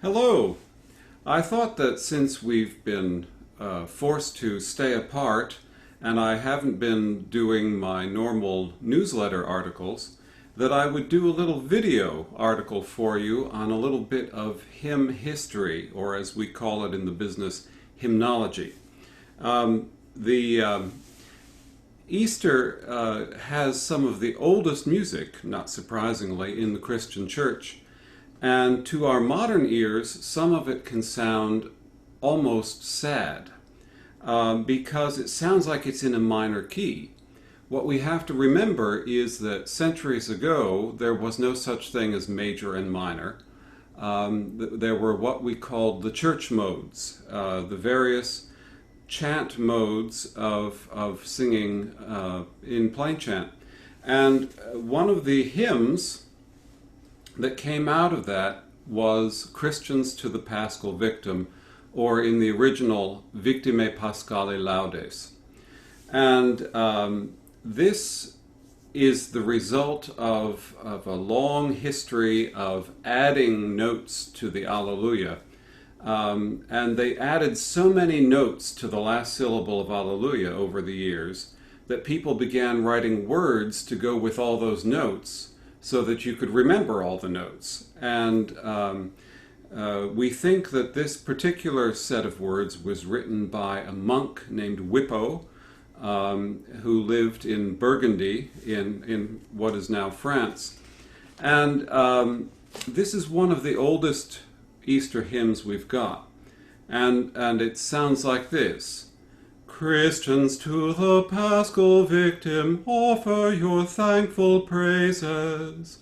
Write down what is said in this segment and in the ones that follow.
Hello. I thought that since we've been forced to stay apart and I haven't been doing my normal newsletter articles, that I would do a little video article for you on a little bit of hymn history, or as we call it in the business, hymnology. The Easter has some of the oldest music, not surprisingly, in the Christian church. And to our modern ears, some of it can sound almost sad because it sounds like it's in a minor key. What we have to remember is that centuries ago, there was no such thing as major and minor. There were what we called the church modes, the various chant modes of singing in plain chant. And one of the hymns that came out of that was Christians to the Paschal Victim, or in the original, Victimae Paschali Laudes. And this is the result of a long history of adding notes to the Alleluia. And they added so many notes to the last syllable of Alleluia over the years that people began writing words to go with all those notes, so that you could remember all the notes. And we think that this particular set of words was written by a monk named Wippo, who lived in Burgundy, in what is now France. And this is one of the oldest Easter hymns we've got. And it sounds like this. Christians to the Paschal Victim, offer your thankful praises.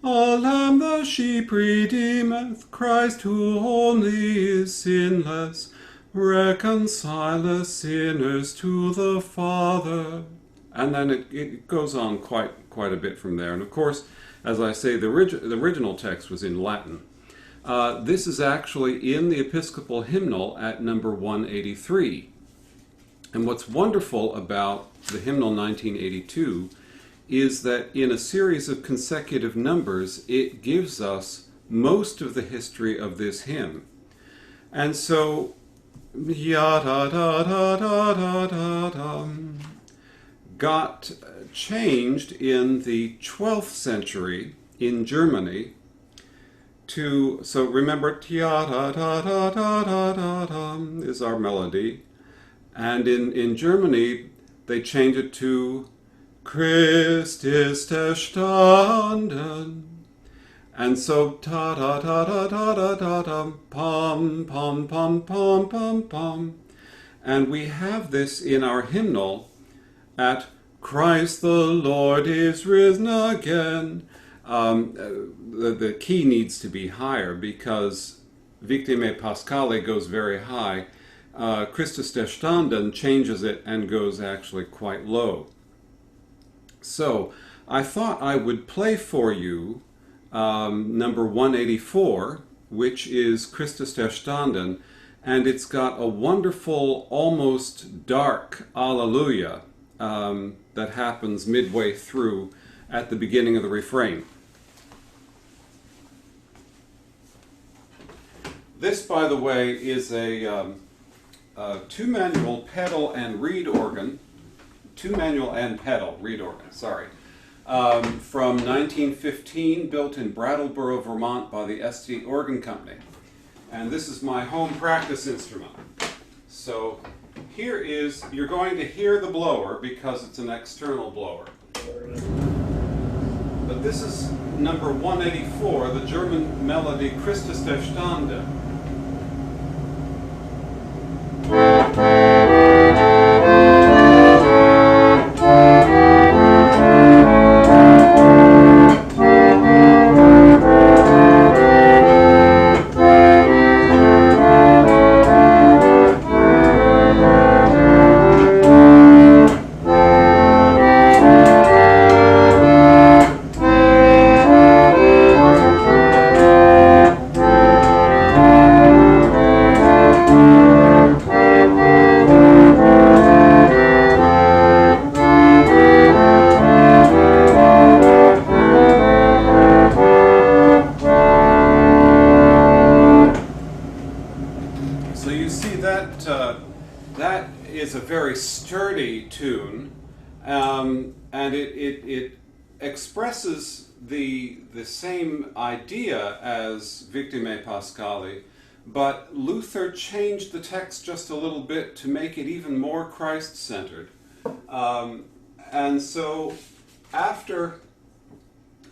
A Lamb the sheep redeemeth, Christ who only is sinless, reconcileth sinners to the Father. And then it goes on quite a bit from there. And of course, as I say, the original text was in Latin. This is actually in the Episcopal hymnal at number 183. And what's wonderful about the hymnal 1982 is that in a series of consecutive numbers, it gives us most of the history of this hymn. And so, got changed in the 12th century in Germany to, so remember, is our melody. And in Germany, they changed it to Christ ist erstanden. And so ta da da da da da da da pom pom pom pom pom pom. And we have this in our hymnal at Christ the Lord is risen again. The key needs to be higher because Victimae Paschali goes very high. Christus erstanden changes it and goes actually quite low. So I thought I would play for you number 184, which is Christus erstanden, and it's got a wonderful, almost dark Alleluia that happens midway through at the beginning of the refrain. This, by the way, is a two-manual pedal and reed organ, from 1915, built in Brattleboro, Vermont by the Este Organ Company. And this is my home practice instrument. So here is, you're going to hear the blower because it's an external blower. But this is number 184, the German melody Christus erstanden. very sturdy tune, and it expresses the same idea as Victime Pascali, but Luther changed the text just a little bit to make it even more Christ-centered. And so after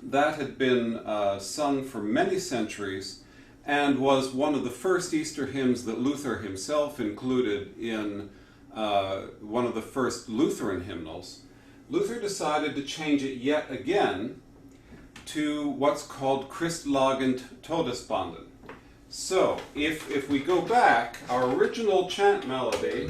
that had been sung for many centuries and was one of the first Easter hymns that Luther himself included in one of the first Lutheran hymnals, Luther decided to change it yet again to what's called Christlagend Todesbanden. So, if we go back, our original chant melody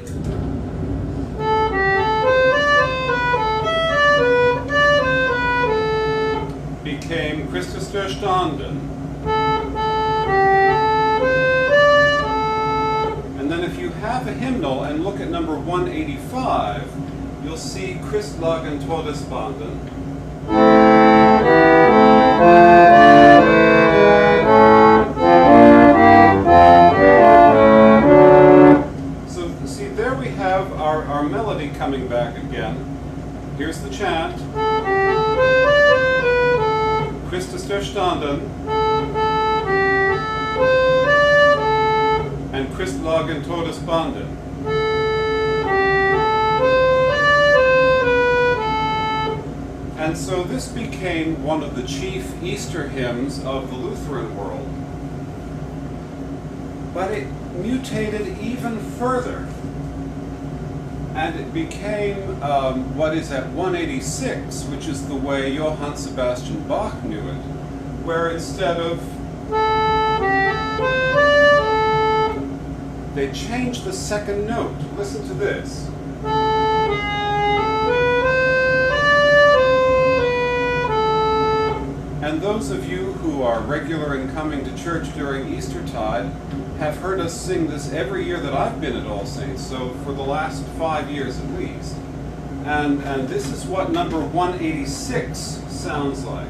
became Christus erstanden. And then if you have a hymnal and look at number 185, you'll see Christlagend Todesbanden. Our melody coming back again. Here's the chant. Christus erstanden and Christlagend Todesbanden. And so this became one of the chief Easter hymns of the Lutheran world. But it mutated even further. And it became what is at 186, which is the way Johann Sebastian Bach knew it, where instead of... they changed the second note. Listen to this. And those of you who are regular in coming to church during Eastertide have heard us sing this every year that I've been at All Saints, so for the last 5 years at least. And this is what number 186 sounds like.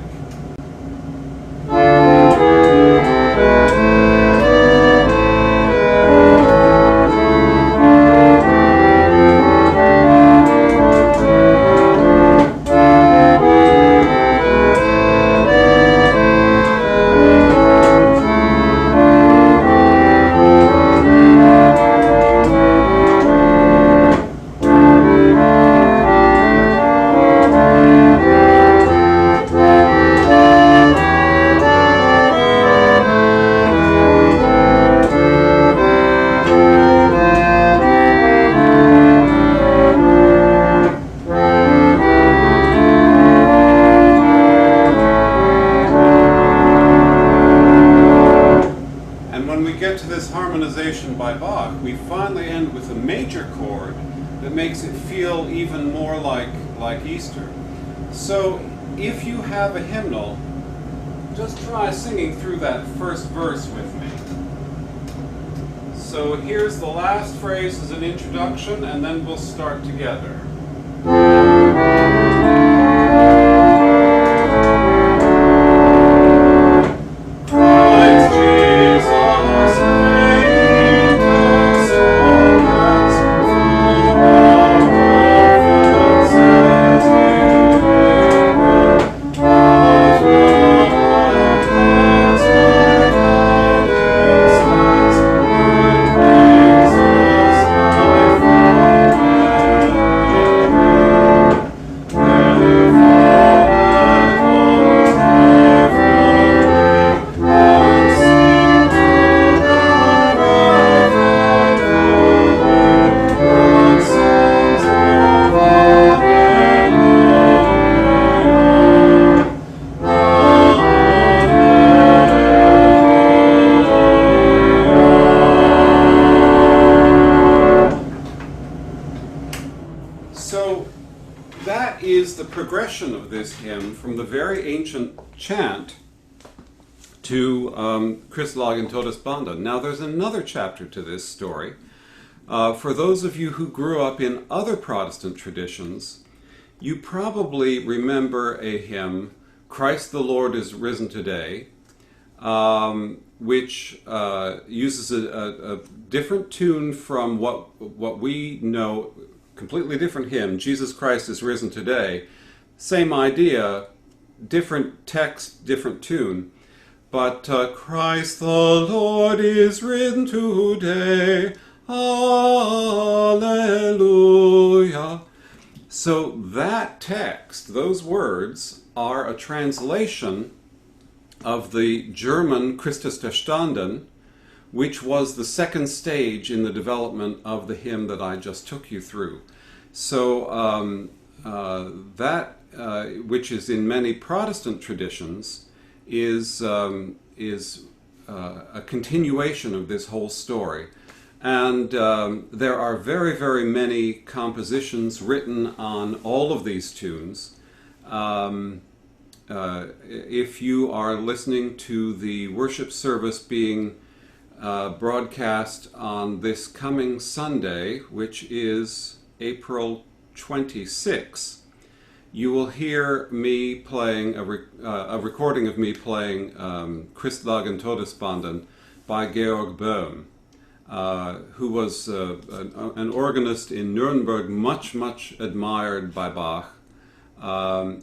By Bach, we finally end with a major chord that makes it feel even more like Easter. So if you have a hymnal, just try singing through that first verse with me. So here's the last phrase as an introduction, and then we'll start together. Progression of this hymn from the very ancient chant to Christlagend Todesbanden. Now there's another chapter to this story. For those of you who grew up in other Protestant traditions, you probably remember a hymn, Christ the Lord is Risen Today, which uses a different tune from what we know completely different hymn, Jesus Christ is Risen Today. Same idea, different text, different tune. But Christ the Lord is risen today. Alleluia. So that text, those words, are a translation of the German Christus der Standen, which was the second stage in the development of the hymn that I just took you through. So that, which is in many Protestant traditions, is a continuation of this whole story. And there are very, very many compositions written on all of these tunes. If you are listening to the worship service being broadcast on this coming Sunday, which is April 26th, you will hear me playing a recording of me playing Christlagen Todesbanden by Georg Böhm, who was an organist in Nuremberg, much admired by Bach.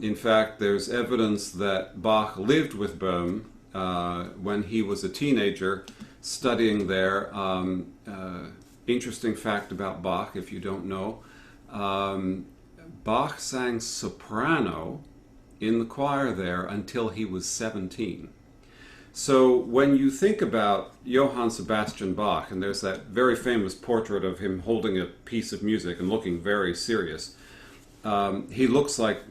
In fact, there's evidence that Bach lived with Böhm when he was a teenager studying there. Interesting fact about Bach, if you don't know. Bach sang soprano in the choir there until he was 17. So when you think about Johann Sebastian Bach, and there's that very famous portrait of him holding a piece of music and looking very serious, he looks like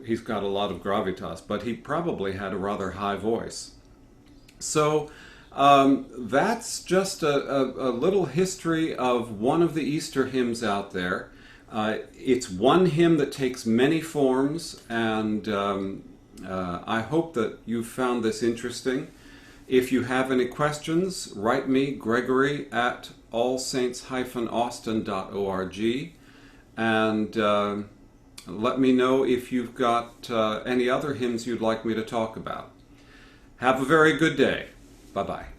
he's got a lot of gravitas, but he probably had a rather high voice. So that's just a little history of one of the Easter hymns out there. It's one hymn that takes many forms, and I hope that you found this interesting. If you have any questions, write me, Gregory, at allsaints-austin.org, and let me know if you've got any other hymns you'd like me to talk about. Have a very good day. Bye-bye.